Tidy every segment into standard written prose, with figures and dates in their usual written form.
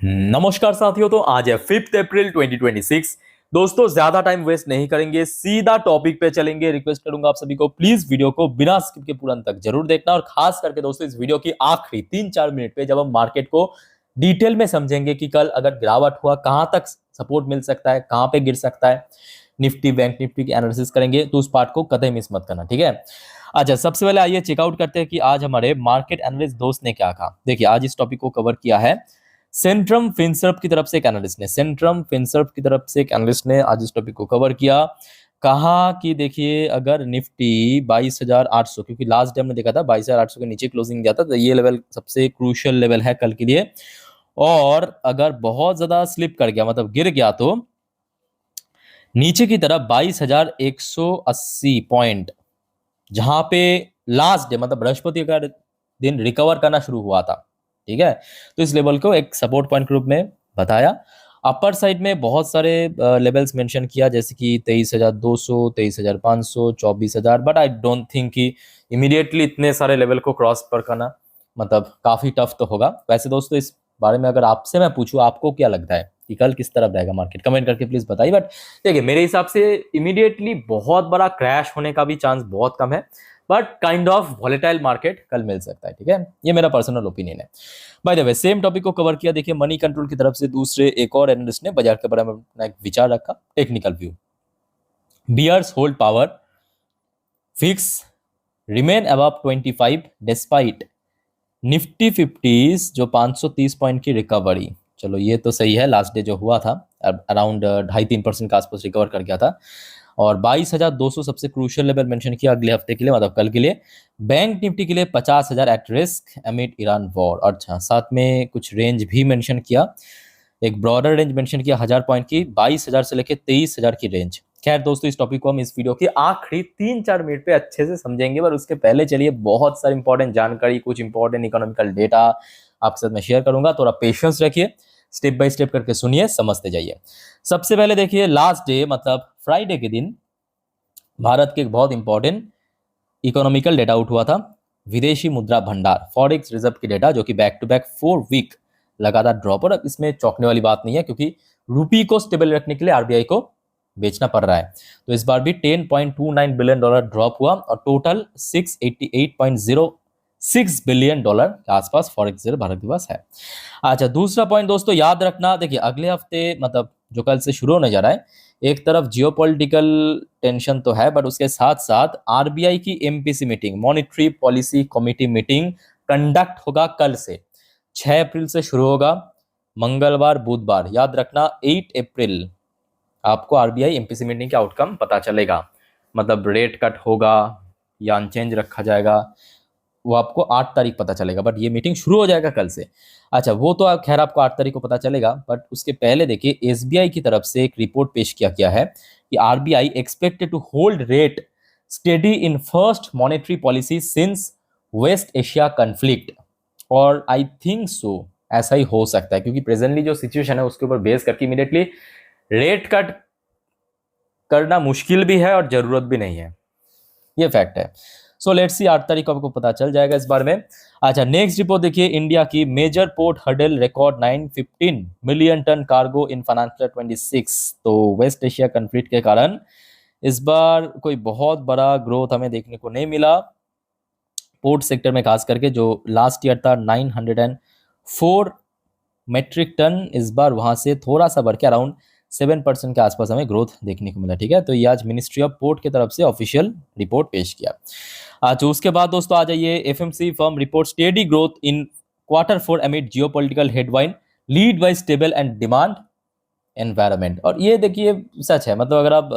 नमस्कार साथियों। तो आज है 5 अप्रैल 2026। दोस्तों ज्यादा टाइम वेस्ट नहीं करेंगे, सीधा टॉपिक पे चलेंगे। रिक्वेस्ट करूंगा आप सभी को प्लीज वीडियो को बिना स्किप के पूरा अंत तक जरूर देखना, और खास करके दोस्तों इस वीडियो की आखिरी 3-4 मिनट पे जब हम मार्केट को डिटेल में समझेंगे कि कल अगर गिरावट हुआ कहां तक सपोर्ट मिल सकता है, कहां पे गिर सकता है, निफ्टी बैंक निफ्टी की एनालिसिस करेंगे, तो उस पार्ट को कतई मिस मत करना, ठीक है। अच्छा, सबसे पहले आइए चेकआउट करते हैं कि आज हमारे मार्केट एनालिस्ट दोस्त ने क्या कहा। देखिए आज इस टॉपिक को कवर किया है सेंट्रम फिनसर्व की तरफ से एक एनालिस्ट ने। सेंट्रम फिनसर्व की तरफ से एक एनालिस्ट ने आज इस टॉपिक को कवर किया। कहा कि देखिए अगर निफ्टी 22,800, क्योंकि लास्ट डे हमने देखा था 22,800 के नीचे क्लोजिंग गया था, तो ये लेवल सबसे क्रूशियल लेवल है कल के लिए। और अगर बहुत ज्यादा स्लिप कर गया, मतलब गिर गया, तो नीचे की तरफ 22,180 पॉइंट, जहां पे लास्ट डे मतलब बृहस्पति का दिन रिकवर करना शुरू हुआ था, ठीक है। तो इस लेवल को एक सपोर्ट पॉइंट के रूप में बताया। अपर साइड में बहुत सारे लेवल्स मेंशन किया, जैसे कि 23,200, 23,500, 24,000, बट आई डोंट थिंक कि इमीडिएटली इतने सारे लेवल को क्रॉस पर करना मतलब काफी टफ तो होगा। वैसे दोस्तों इस बारे में अगर आपसे मैं पूछूं, आपको क्या लगता है कि कल किस तरफ रहेगा मार्केट, कमेंट करके प्लीज बताइए। बट देखिए मेरे हिसाब से इमीडिएटली बहुत बड़ा क्रैश होने का भी चांस बहुत कम है, but kind of volatile market कल मिल सकता है, ठीक है। ये मेरा पर्सनल ओपिनियन है। By the way same topic को कवर किया, देखिए मनी कंट्रोल की तरफ से दूसरे एक और एनालिस्ट ने बाजार के बारे में अपना एक विचार रखा। Technical view, bears hold power, fix remain above 25 despite Nifty 50 जो 530 पॉइंट की रिकवरी। चलो ये तो सही है, लास्ट डे जो हुआ था अराउंड 2.5-3% के आसपास रिकवर कर गया था। और 22,200 सबसे क्रूशियल लेवल मेंशन किया अगले हफ्ते के लिए, मतलब कल के लिए। बैंक निफ्टी के लिए 50,000 at risk amid Iran war. अच्छा, साथ में कुछ रेंज भी मेंशन किया, एक ब्रॉडर रेंज मेंशन किया 1000 पॉइंट की, 22,000 से लेकर 23,000 की रेंज। खैर दोस्तों इस टॉपिक को हम इस वीडियो की आखिरी 3-4 मिनट पे अच्छे से समझेंगे, पर उसके पहले चलिए बहुत सारी इंपॉर्टेंट जानकारी, कुछ इंपॉर्टेंट इकोनॉमिकल डेटा आपके साथ मैं शेयर करूंगा। थोड़ा पेशेंस रखिए, स्टेप बाय स्टेप करके सुनिए, समझते जाइए। सबसे पहले देखिए लास्ट डे मतलब फ्राइडे के दिन भारत के एक बहुत इंपॉर्टेंट इकोनॉमिकल डेटा आउट हुआ था, विदेशी मुद्रा भंडार फॉरेक्स रिजर्व की डेटा, जो कि बैक टू बैक 4 वीक लगातार ड्रॉप। और इसमें चौंकने वाली बात नहीं है, क्योंकि रूपी को स्टेबल रखने के लिए आरबीआई को बेचना पड़ रहा है। तो इस बार भी $10.29 बिलियन ड्रॉप हुआ, और टोटल $688.06 बिलियन के आसपास फॉरेक्स रिजर्व भारत के पास है। अच्छा, दूसरा पॉइंट दोस्तों याद रखना, देखिए अगले हफ्ते मतलब जो कल से शुरू होने जा रहा है, एक तरफ जियोपॉलिटिकल टेंशन तो है, बट उसके साथ साथ आरबीआई की MPC meeting, monetary policy committee meeting conduct होगा कल से। 6 अप्रैल से शुरू होगा, मंगलवार बुधवार। याद रखना 8 अप्रैल आपको आरबीआई एमपीसी मीटिंग का आउटकम पता चलेगा, मतलब रेट कट होगा या अनचेंज रखा जाएगा, वो आपको 8 तारीख पता चलेगा, बट ये मीटिंग शुरू हो जाएगा कल से। अच्छा, वो तो आप खैर आपको 8 तारीख को पता चलेगा, बट उसके पहले देखिए एसबीआई की तरफ से एक रिपोर्ट पेश किया गया है कि RBI expected to hold rate steady in first monetary policy since west Asia conflict. और आई थिंक सो ऐसा ही हो सकता है, क्योंकि प्रेजेंटली जो सिचुएशन है उसके ऊपर बेस करके इमीडिएटली रेट कट करना मुश्किल भी है और जरूरत भी नहीं है, ये फैक्ट है। सो लेट्स सी 8 तारीख को आपको पता चल जाएगा इस बारे में। अच्छा, नेक्स्ट रिपोर्ट देखिए, इंडिया की major port handle record 915 million tonne cargo in financial 26। तो वेस्ट एशिया कन्फ्लिक्ट के कारण इस बार कोई बहुत बड़ा ग्रोथ हमें देखने को नहीं मिला पोर्ट सेक्टर में, खास करके जो लास्ट ईयर था 904 मेट्रिक टन, इस बार वहां से थोड़ा सा बढ़ के अराउंड 7% के आसपास हमें ग्रोथ देखने को मिला, ठीक है। तो ये आज मिनिस्ट्री ऑफ पोर्ट की तरफ से ऑफिशियल रिपोर्ट पेश किया। अच्छा, उसके बाद दोस्तों आ जाइए, FMC firm report steady growth in Q4 amid geopolitical headwind lead by stable and demand environment. और ये देखिए सच है, मतलब अगर आप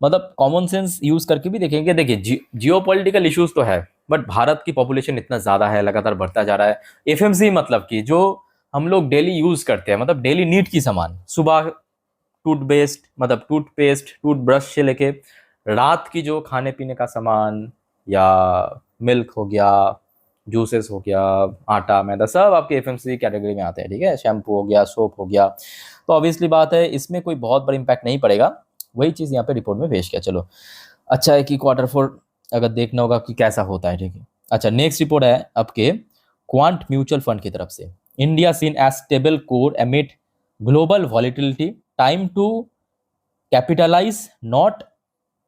मतलब कॉमन सेंस यूज करके भी देखेंगे, देखिए जियोपॉलिटिकल इश्यूज तो है, बट भारत की पॉपुलेशन इतना ज्यादा है, लगातार बढ़ता जा रहा है। एफएमसी मतलब कि जो हम लोग डेली यूज करते हैं, मतलब डेली नीड की सामान, सुबह टूथपेस्ट टूथब्रश से लेके रात की जो खाने पीने का सामान, या मिल्क हो गया, जूसेस हो गया, आटा मैदा, सब आपके एफएमसी कैटेगरी में आते हैं, ठीक है। शैम्पू हो गया, सोप हो गया। तो ऑब्वियसली बात है इसमें कोई बहुत बड़ा इंपैक्ट नहीं पड़ेगा, वही चीज़ यहाँ पे रिपोर्ट में पेश किया। चलो अच्छा है कि Q4 अगर देखना होगा कि कैसा होता है, ठीक है। अच्छा, नेक्स्ट रिपोर्ट है आपके क्वांट म्यूचुअल फंड की तरफ से। India seen as stable core amid global volatility, time to capitalise not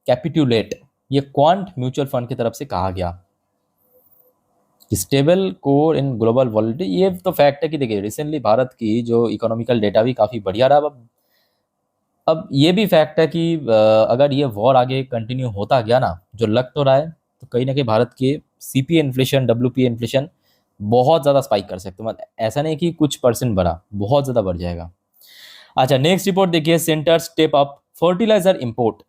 capitulate. ये क्वांट म्यूचुअल फंड की तरफ से कहा गया। Stable core in global volatility, ये तो फैक्ट है कि देखिए रिसेंटली भारत की जो इकोनॉमिकल डेटा भी काफ़ी बढ़िया रहा। अब ये भी फैक्ट है कि अगर ये वॉर आगे कंटिन्यू होता गया ना, जो लग तो रहा है, तो कहीं ना कहीं भारत के सीपीए इन्फ्लेशन, डब्ल्यूपीए इन्फ्लेशन बहुत ज़्यादा स्पाइक कर सकते हैं। मतलब ऐसा नहीं कि कुछ परसेंट बढ़ा, बहुत ज़्यादा बढ़ जाएगा। अच्छा, नेक्स्ट रिपोर्ट देखिए, centre step up fertiliser import,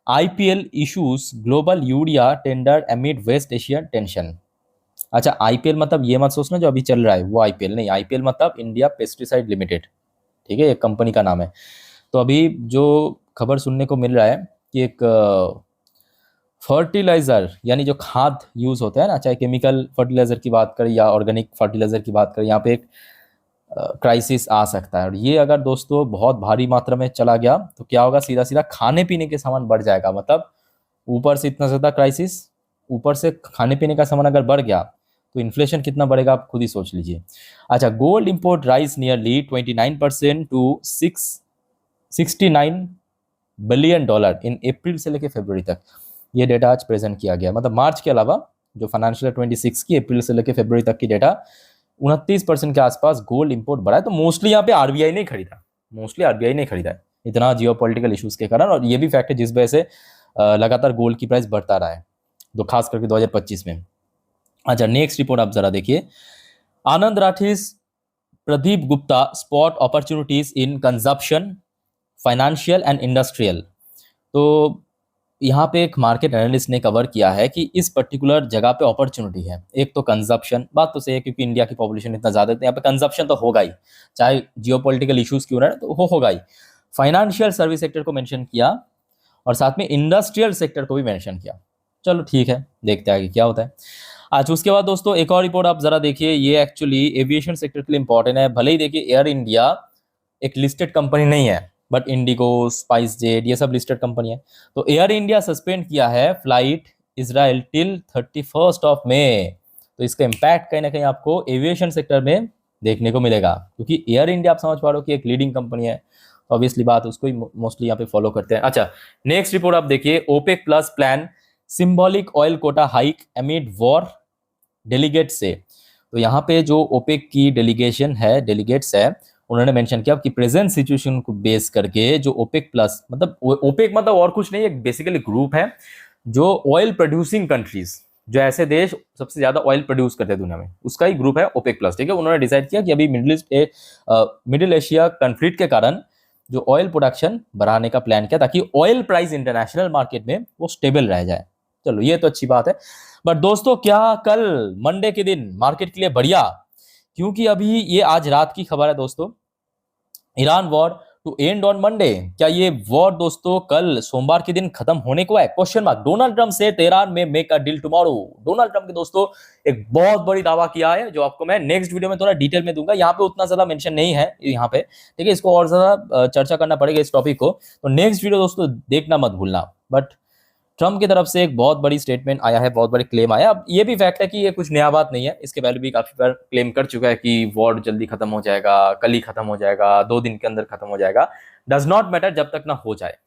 IPL issues global urea tender amid west Asia tension. अच्छा, आईपीएल मतलब ये मत सोचना जो अभी चल रहा है वो आईपीएल नहीं, आईपीएल मतलब इंडिया पेस्टिसाइड लिमिटेड, ठीक है, एक कंपनी का नाम है। तो अभी जो खबर सुनने को मिल रहा है कि एक फर्टिलाइज़र यानी जो खाद यूज़ होता है ना, चाहे केमिकल फर्टिलाइज़र की बात करें या ऑर्गेनिक फर्टिलाइज़र की बात करें, यहाँ पे एक क्राइसिस आ सकता है। और ये अगर दोस्तों बहुत भारी मात्रा में चला गया तो क्या होगा, सीधा सीधा खाने पीने के सामान बढ़ जाएगा। मतलब ऊपर से इतना ज़्यादा क्राइसिस, ऊपर से खाने पीने का सामान अगर बढ़ गया तो इन्फ्लेशन कितना बढ़ेगा आप खुद ही सोच लीजिए। अच्छा, gold import rise nearly 29% to 69 billion dollar in April से लेकर फरवरी तक। ये डेटा आज प्रेजेंट किया गया, मतलब मार्च के अलावा जो फाइनेंशियल 26 की अप्रैल से लेकर फरवरी तक की डेटा 29% के आसपास गोल्ड इंपोर्ट बढ़ा है। तो मोस्टली यहाँ पे आरबीआई नहीं खरीदा, मोस्टली आरबीआई नहीं खरीदा है इतना जियोपॉलिटिकल इश्यूज के कारण। और ये भी फैक्ट है जिस वजह से लगातार गोल्ड की प्राइस बढ़ता रहा है, तो खास करके 2025 में। अच्छा, नेक्स्ट रिपोर्ट आप जरा देखिए, Anand Rathi's Pradeep Gupta spot opportunities in consumption financial and industrial. तो यहाँ पे एक मार्केट एनालिस्ट ने कवर किया है कि इस पर्टिकुलर जगह पे अपॉर्चुनिटी है। एक तो कंजप्शन, बात तो सही है क्योंकि इंडिया की पॉपुलेशन इतना ज़्यादा है तो यहाँ पे कंजप्शन तो होगा ही, चाहे जियोपॉलिटिकल इश्यूज क्यों ना, तो होगा ही। फाइनेंशियल सर्विस सेक्टर को मेंशन किया और साथ में इंडस्ट्रियल सेक्टर को भी मेंशन किया। चलो ठीक है, देखते हैं आगे क्या होता है। आज उसके बाद दोस्तों एक और रिपोर्ट आप जरा देखिए, ये एक्चुअली एविएशन सेक्टर के लिए इंपॉर्टेंट है। भले ही देखिए एयर इंडिया एक लिस्टेड कंपनी नहीं है, बट इंडिगो, स्पाइस जेट ये सब लिस्टेड कंपनी है। तो एयर इंडिया सस्पेंड किया है फ्लाइट इजराइल टिल 31 मई। तो इसका इम्पैक्ट कहीं ना कहीं आपको एविएशन सेक्टर में देखने को मिलेगा, क्योंकि एयर इंडिया आप समझ पा रहे हो कि एक लीडिंग कंपनी है, तो ऑब्वियसली बात उसको ही मोस्टली यहाँ पे फॉलो करते हैं। अच्छा, नेक्स्ट रिपोर्ट आप देखिए, OPEC plus plan symbolic oil quota hike amid war delegate से। तो यहाँ पे जो ओपेक की डेलीगेट्स है, उन्होंने मेंशन किया कि प्रेजेंट सिचुएशन को बेस करके जो ओपेक प्लस, मतलब ओपेक मतलब और कुछ नहीं, एक बेसिकली ग्रुप है जो ऑयल प्रोड्यूसिंग कंट्रीज, जो ऐसे देश सबसे ज्यादा ऑयल प्रोड्यूस करते हैं दुनिया में, उसका ही ग्रुप है ओपेक प्लस, ठीक है। उन्होंने डिसाइड किया कि अभी मिडिल एशिया कन्फ्लिक्ट के कारण जो ऑयल प्रोडक्शन बढ़ाने का प्लान किया ताकि ऑयल प्राइस इंटरनेशनल मार्केट में वो स्टेबल रह जाए। चलो ये तो अच्छी बात है, बट दोस्तों क्या कल मंडे के दिन मार्केट के लिए बढ़िया, क्योंकि अभी ये आज रात की खबर है दोस्तों, Iran war to end on Monday. क्या ये वॉर दोस्तों कल सोमवार के दिन खत्म होने को है? Question mark. डोनाल्ड ट्रम्प से तेहरान में make a deal tomorrow. Donald Trump के दोस्तों एक बहुत बड़ी दावा किया है, जो आपको मैं नेक्स्ट वीडियो में थोड़ा डिटेल में दूंगा। यहाँ पे उतना ज्यादा मेंशन नहीं है यहाँ पे, ठीक है, इसको और ज्यादा चर्चा करना पड़ेगा इस टॉपिक को, तो नेक्स्ट वीडियो दोस्तों देखना मत भूलना। बट ट्रम्प की तरफ से एक बहुत बड़ी स्टेटमेंट आया है, बहुत बड़ी क्लेम आया। अब ये भी फैक्ट है कि ये कुछ नया बात नहीं है, इसके पहले भी काफी बार क्लेम कर चुका है कि वॉर जल्दी खत्म हो जाएगा, कल ही खत्म हो जाएगा, 2 दिन के अंदर खत्म हो जाएगा। डज नॉट मैटर जब तक ना हो जाए।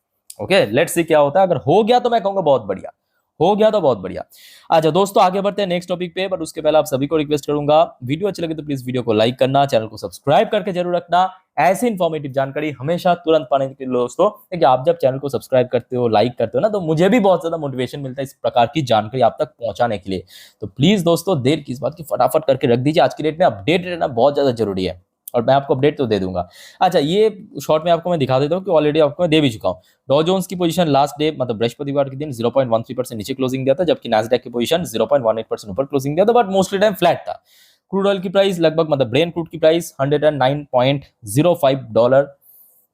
ओके, लेट्स सी क्या होता है। अगर हो गया तो मैं कहूंगा बहुत बढ़िया, हो गया तो बहुत बढ़िया। अच्छा दोस्तों, आगे बढ़ते हैं नेक्स्ट टॉपिक पे, बट उसके पहले आप सभी को रिक्वेस्ट करूंगा, वीडियो अच्छी लगे तो प्लीज वीडियो को लाइक करना, चैनल को सब्सक्राइब करके जरूर रखना। ऐसी इंफॉर्मेटिव जानकारी हमेशा तुरंत पाने के लिए दोस्तों, देखिए आप जब चैनल को सब्सक्राइब करते हो, लाइक करते हो ना, तो मुझे भी बहुत ज्यादा मोटिवेशन मिलता है इस प्रकार की जानकारी आप तक पहुंचाने के लिए। तो प्लीज दोस्तों देर किस बात की, फटाफट करके रख दीजिए। आज की डेट में अपडेट रहना बहुत ज्यादा जरूरी है, और मैं आपको अपडेट तो दे दूंगा। अच्छा, ये शॉर्ट में आपको मैं दिखा देता हूँ कि ऑलरेडी आपको मैं दे भी चुका हूँ। डॉ जोन्स की पोजीशन लास्ट डे मतलब बृहस्पतिवार के दिन 0.13% नीचे क्लोजिंग दिया था, जबकि नैस्डैक की पोजीशन 0.18% ऊपर क्लोजिंग दिया था, बट मोस्टली टाइम फ्लैट था। क्रूड ऑयल की प्राइस लगभग, मतलब ब्रेन क्रूड की प्राइस $109.05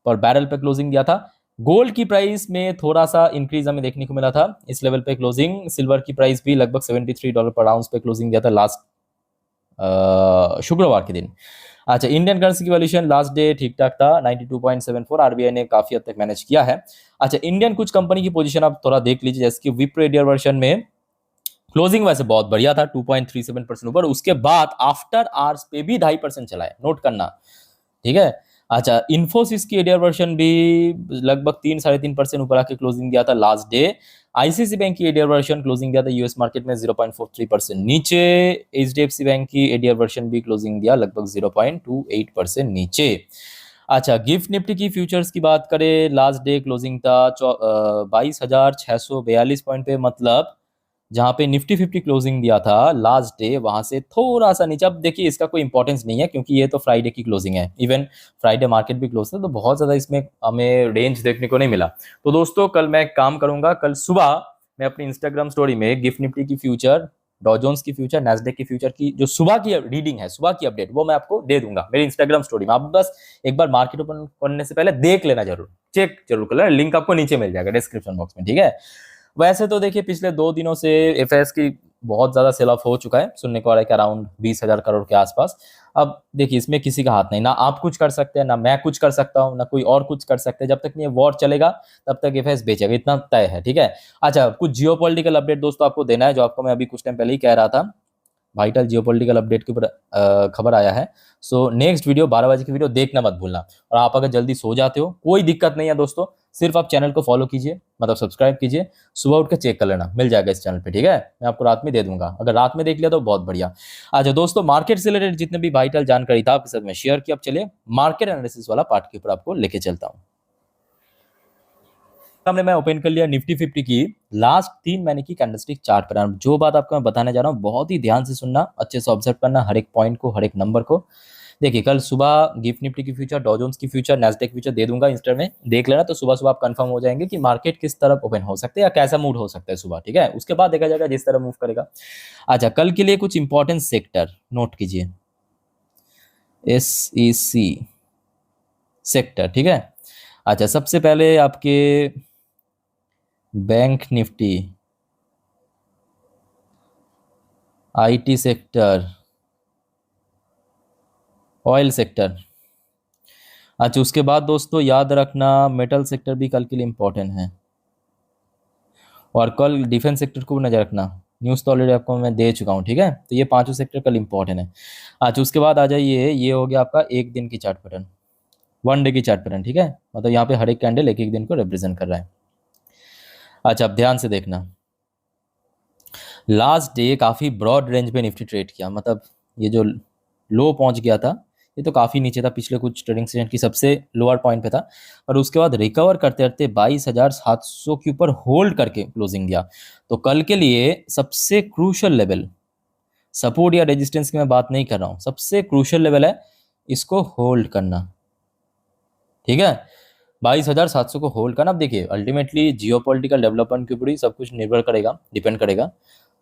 पर बैरल पे क्लोजिंग दिया था। गोल्ड की प्राइस में थोड़ा सा इंक्रीज हमें देखने को मिला था इस लेवल पे क्लोजिंग। सिल्वर की प्राइस भी लगभग $73 पर आउंस पे क्लोजिंग दिया था लास्ट शुक्रवार के दिन। अच्छा, इंडियन करेंसी की वैल्यूएशन लास्ट डे ठीक ठाक था 92.74, आरबीआई ने काफी हद तक मैनेज किया है। अच्छा, इंडियन कुछ कंपनी की पोजीशन आप थोड़ा देख लीजिए, जैसे कि विप्रो इंडिया वर्जन में क्लोजिंग वैसे बहुत बढ़िया था, 2.37% ऊपर। उसके बाद आफ्टर आवर्स पे भी 2.5% चला है, नोट करना, ठीक है। अच्छा, इन्फोसिस की एडीआर वर्शन भी लगभग 3-3.5% ऊपर आके क्लोजिंग दिया था लास्ट डे। आईसीसी बैंक की एडीआर वर्शन क्लोजिंग दिया था यूएस मार्केट में 0.43% नीचे। एचडीएफसी बैंक की एडीआर वर्शन भी क्लोजिंग दिया लगभग 0.28% नीचे। अच्छा, गिफ्ट निफ्टी की फ्यूचर्स की बात करें, लास्ट डे क्लोजिंग था 22,642 पॉइंट पे, मतलब जहां पे निफ्टी 50 क्लोजिंग दिया था लास्ट डे, वहां से थोड़ा सा नीचे। अब देखिए इसका कोई इंपॉर्टेंस नहीं है क्योंकि ये तो फ्राइडे की क्लोजिंग है, इवन फ्राइडे मार्केट भी क्लोज था, तो बहुत ज़्यादा इसमें हमें रेंज देखने को नहीं मिला। तो दोस्तों कल मैं एक काम करूंगा, कल सुबह मैं अपनी इंस्टाग्राम स्टोरी में गिफ्ट निफ्टी की फ्यूचर, डॉ जोन्स की फ्यूचर, नैस्डैक की फ्यूचर की जो सुबह की रीडिंग है, सुबह की अपडेट, वो मैं आपको दे दूंगा मेरी इंस्टाग्राम स्टोरी में। आप बस एक बार मार्केट ओपन करने से पहले देख लेना, जरूर चेक जरूर कर लेना, लिंक आपको नीचे मिल जाएगा डिस्क्रिप्शन बॉक्स में, ठीक है। वैसे तो देखिए पिछले 2 दिनों से एफएस की बहुत ज्यादा सेल ऑफ हो चुका है, सुनने को आ रहा है कि अराउंड 20,000 करोड़ के आसपास। अब देखिए इसमें किसी का हाथ नहीं, ना आप कुछ कर सकते हैं, ना मैं कुछ कर सकता हूँ, ना कोई और कुछ कर सकते हैं। जब तक ये वॉर चलेगा तब तक एफएस बेचेगा, इतना तय है, ठीक है। अच्छा, कुछ जियोपॉलिटिकल अपडेट दोस्तों आपको देना है, जो आपको मैं अभी कुछ टाइम पहले ही कह रहा था। वाइटल जियोपॉलिटिकल अपडेट के ऊपर खबर आया है। सो नेक्स्ट वीडियो 12 बजे की वीडियो देखना मत भूलना। और आप अगर जल्दी सो जाते हो कोई दिक्कत नहीं है दोस्तों, सिर्फ आप चैनल को फॉलो कीजिए, मतलब सब्सक्राइब कीजिए, सुबह उठ के चेक कर लेना, मिल जाएगा इस चैनल पे, ठीक है। मैं आपको रात में दे दूंगा, अगर रात में देख लिया तो बहुत बढ़िया। अच्छा दोस्तों, मार्केट से रिलेटेड जितने भी वाइटल जानकारी था आपके साथ में शेयर किया। अब चलिए मार्केट एनालिसिस वाला पार्ट के ऊपर आपको लेके चलता हूँ। सामने मैं ओपन कर लिया निफ्टी 50 की लास्ट 3 महीने की कैंडलस्टिक चार्ट पर। जो बात आपको मैं बताने जा रहा हूँ बहुत ही ध्यान से सुनना, अच्छे से ऑब्जर्व करना हर एक पॉइंट को, हर एक नंबर को। देखिए कल सुबह गिफ्ट निफ्टी की फ्यूचर, डॉ जोन्स की फ्यूचर, नैस्डैक फ्यूचर दे दूंगा इंस्टा में, देख लेना। तो सुबह सुबह आप कंफर्म हो जाएंगे कि मार्केट किस तरफ ओपन हो सकते हैं या कैसा मूड हो सकता है सुबह, ठीक है। उसके बाद देखा जाएगा जिस तरह मूव करेगा। अच्छा, कल के लिए कुछ इंपॉर्टेंट सेक्टर नोट कीजिए, SEC सेक्टर, ठीक है। अच्छा, सबसे पहले आपके bank Nifty, IT sector, oil sector. अच्छा, उसके बाद दोस्तों याद रखना मेटल सेक्टर भी कल के लिए इंपॉर्टेंट है। और कल डिफेंस सेक्टर को भी नजर रखना, न्यूज़ तो ऑलरेडी आपको मैं दे चुका हूँ, ठीक है। तो ये पांचों सेक्टर कल इंपॉर्टेंट है। अच्छा, उसके बाद आ जाइए, ये हो गया आपका एक दिन की चार्ट पैटर्न, 1 डे की चार्ट पैटर्न, ठीक है। मतलब यहाँ पे हर एक कैंडल एक एक दिन को रिप्रेजेंट कर रहा है। अच्छा, अब ध्यान से देखना, लास्ट डे काफ़ी ब्रॉड रेंज पे निफ्टी ट्रेड किया, मतलब ये जो लो पहुंच गया था ये तो काफ़ी नीचे था, पिछले कुछ ट्रेडिंग सेशन की सबसे लोअर पॉइंट पे था। और उसके बाद रिकवर करते करते 22,700 के ऊपर होल्ड करके क्लोजिंग दिया। तो कल के लिए सबसे क्रूशल लेवल, सपोर्ट या रेजिस्टेंस की मैं बात नहीं कर रहा हूँ, सबसे क्रूशल लेवल है इसको होल्ड करना, ठीक है। 22,700 को होल्ड करना। अब देखिए अल्टीमेटली जियोपॉलिटिकल डेवलपमेंट के ऊपर ही सब कुछ निर्भर करेगा, डिपेंड करेगा।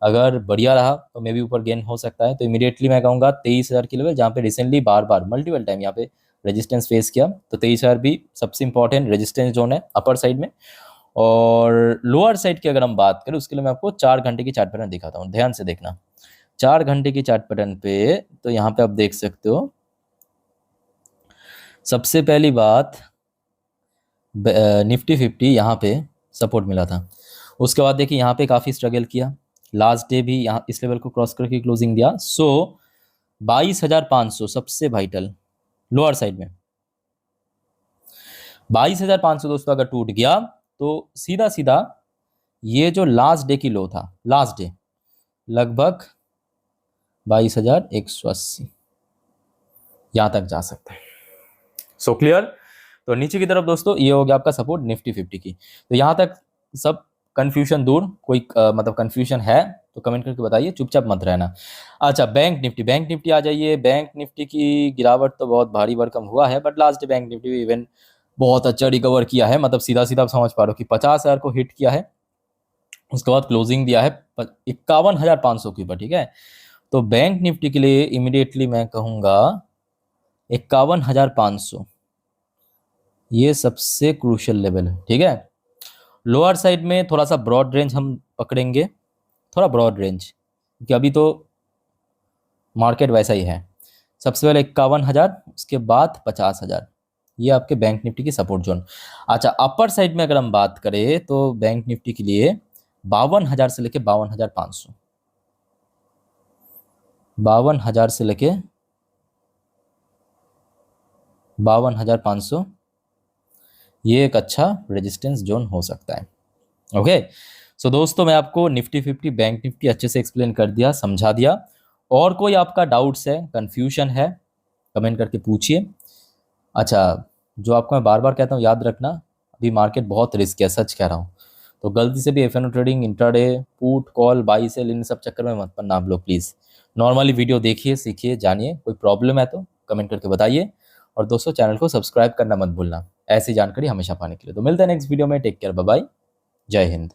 अगर बढ़िया रहा तो मे भी ऊपर गेन हो सकता है। तो इमीडिएटली मैं कहूँगा 23,000 की लेवल, जहाँ पे रिसेंटली बार बार मल्टीपल टाइम यहाँ पे रेजिस्टेंस फेस किया, तो 23,000 भी सबसे इंपॉर्टेंट रेजिस्टेंस जोन है अपर साइड में। और लोअर साइड की अगर हम बात करें उसके लिए मैं आपको 4 घंटे की चार्ट पैटर्न दिखाता हूँ, ध्यान से देखना। 4 घंटे की चार्ट पैटर्न पे तो यहाँ पे आप देख सकते हो, सबसे पहली बात निफ्टी 50 यहाँ पे सपोर्ट मिला था। उसके बाद देखिए यहाँ पे काफ़ी स्ट्रगल किया, लास्ट डे भी यहाँ इस लेवल को क्रॉस करके क्लोजिंग दिया। सो 22,500 सबसे वाइटल लोअर साइड में, 22,500 दोस्तों अगर टूट गया तो सीधा सीधा ये जो लास्ट डे की लो था, लास्ट डे लगभग 22,180 यहाँ तक जा सकता है। So clear. तो नीचे की तरफ दोस्तों ये हो गया आपका सपोर्ट निफ्टी 50 की। तो यहाँ तक सब कंफ्यूजन दूर, कोई मतलब कंफ्यूजन है तो कमेंट करके बताइए, चुपचाप मत रहना। अच्छा, बैंक निफ्टी, बैंक निफ्टी आ जाइए। बैंक निफ्टी की गिरावट तो बहुत भारी भरकम हुआ है, but last day bank Nifty भी इवन बहुत अच्छा रिकवर किया है, मतलब सीधा सीधा आप समझ पा रहे हो कि 50,000 को हिट किया है। उसके बाद क्लोजिंग दिया है 51,500 के ऊपर, ठीक है। तो बैंक निफ्टी के लिए इमीडिएटली मैं कहूँगा 51,500 ये सबसे क्रूशियल लेवल है, ठीक है। लोअर साइड में थोड़ा सा ब्रॉड रेंज हम पकड़ेंगे, थोड़ा ब्रॉड रेंज, क्योंकि अभी तो मार्केट वैसा ही है। सबसे पहले 51,000, उसके बाद 50,000, ये आपके बैंक निफ्टी की सपोर्ट जोन। अच्छा, अपर साइड में अगर हम बात करें तो बैंक निफ्टी के लिए 52,000 से लेके 52,500, 52,000 से लेके 52,500, ये एक अच्छा रेजिस्टेंस जोन हो सकता है। ओके, सो दोस्तों मैं आपको निफ्टी 50 बैंक निफ्टी अच्छे से एक्सप्लेन कर दिया, समझा दिया। और कोई आपका डाउट्स है, कंफ्यूजन है, कमेंट करके पूछिए। अच्छा, जो आपको मैं बार बार कहता हूँ याद रखना, अभी मार्केट बहुत रिस्क है, सच कह रहा हूँ। तो गलती से भी FnO trading, intraday, put call, buy sell, इन सब चक्कर में मत पड़ना आप लोग प्लीज़। नॉर्मली वीडियो देखिए, सीखिए, जानिए। कोई प्रॉब्लम है तो कमेंट करके बताइए। और दोस्तों चैनल को सब्सक्राइब करना मत भूलना, ऐसी जानकारी हमेशा पाने के लिए। तो मिलते हैं नेक्स्ट वीडियो में। टेक केयर, बाय बाय, जय हिंद।